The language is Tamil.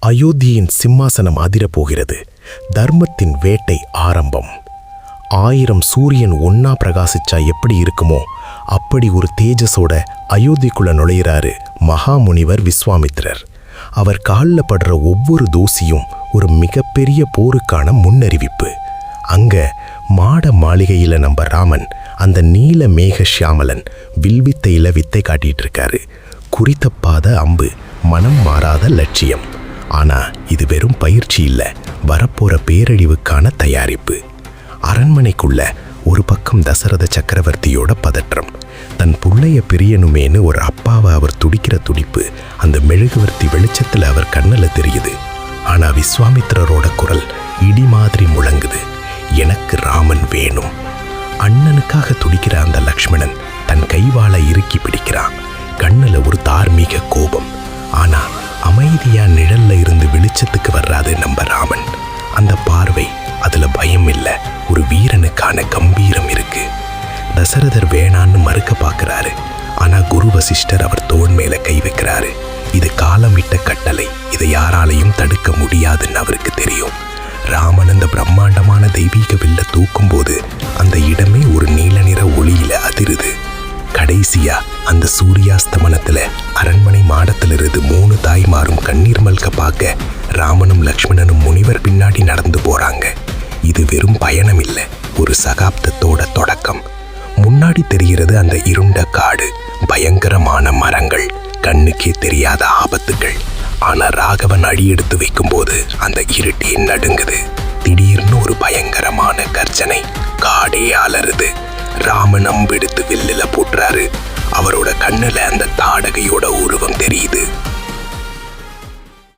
அயோத்தியின் சிம்மாசனம் அதிரப்போகிறது. தர்மத்தின் வேட்டை ஆரம்பம். 1000 சூரியன் ஒன்னா பிரகாசிச்சா எப்படி இருக்குமோ அப்படி ஒரு தேஜஸோட அயோத்திக்குள்ள நுழையிறாரு மகாமுனிவர் விஸ்வாமித்திரர். அவர் காலில் படுற ஒவ்வொரு தூசியும் ஒரு மிகப்பெரிய போருக்கான முன்னறிவிப்பு. அங்க மாட மாளிகையில நம்ம ராமன் அந்த நீல மேக ஷியாமலன் வில்வித்தையில வித்தை காட்டிட்டு இருக்காரு. குறித்தப்பாத அம்பு, மனம் மாறாத லட்சியம். ஆனா இது வெறும் பயிற்சி இல்ல, வரப்போற பேரழிவுக்கான தயாரிப்பு. அரண்மனைக்குள்ள ஒரு பக்கம் தசரத சக்கரவர்த்தியோட பதற்றம். தன் புள்ளைய பிரியணுமேனு ஒரு அப்பாவை அவர் துடிக்கிற துடிப்பு அந்த மெழுகுவர்த்தி வெளிச்சத்துல அவர் கண்ணுல தெரியுது. ஆனா விஸ்வாமித்திரரோட குரல் இடி மாதிரி முழங்குது, எனக்கு ராமன் வேணும். அண்ணனுக்காக துடிக்கிற அந்த லக்ஷ்மணன் தன் கைவாளை இறுக்கி பிடிக்கிறான். கண்ணுல ஒரு தார்மீக கோபம். ஆனா அமைதியா நிழல்ல இருந்து வெளிச்சத்துக்கு வர்றாது நம்ம ராமன். அந்த பார்வை, அதுல பயம் இல்ல, ஒரு வீரனுக்கான கம்பீரம் இருக்கு. தசரதர் வேணான்னு மறுக்க பார்க்கிறாரு. ஆனா குரு வசிஷ்டர் அவர் தோள் மேல கை வைக்கிறாரு. இது காலமிட்ட கட்டளை, இதை யாராலையும் தடுக்க முடியாதுன்னு அவருக்கு தெரியும். ராமன் அந்த பிரம்மாண்டமான தெய்வீக வில்ல தூக்கும் போது அந்த இடமே ஒரு நீல நிற ஒளியில அதிருது. கடைசியா அந்த சூரியாஸ்தமனத்துல அரண்மனை மாடத்திலிருந்து 3 தாய்மாரும் கண்ணீர் மல்க பார்க்க ராமனும் லக்ஷ்மணனும் முனிவர் பின்னாடி நடந்து போறாங்க. இது வெறும் பயணம் இல்லை, ஒரு சகாப்தத்தோட தொடக்கம். முன்னாடி தெரிகிறது அந்த இருண்ட காடு, பயங்கரமான மரங்கள், கண்ணுக்கே தெரியாத ஆபத்துகள். ஆனா ராகவன் அடி எடுத்து வைக்கும் போது அந்த இருட்டே நடுங்குது. திடீர்னு ஒரு பயங்கரமான கர்ஜனை, காடே அலறுது. ராமன் அம்பெடுத்து வில்லுல போட்டுறாரு. அவரோட கண்ணுல அந்த தாடகையோட உருவம் தெரியுது.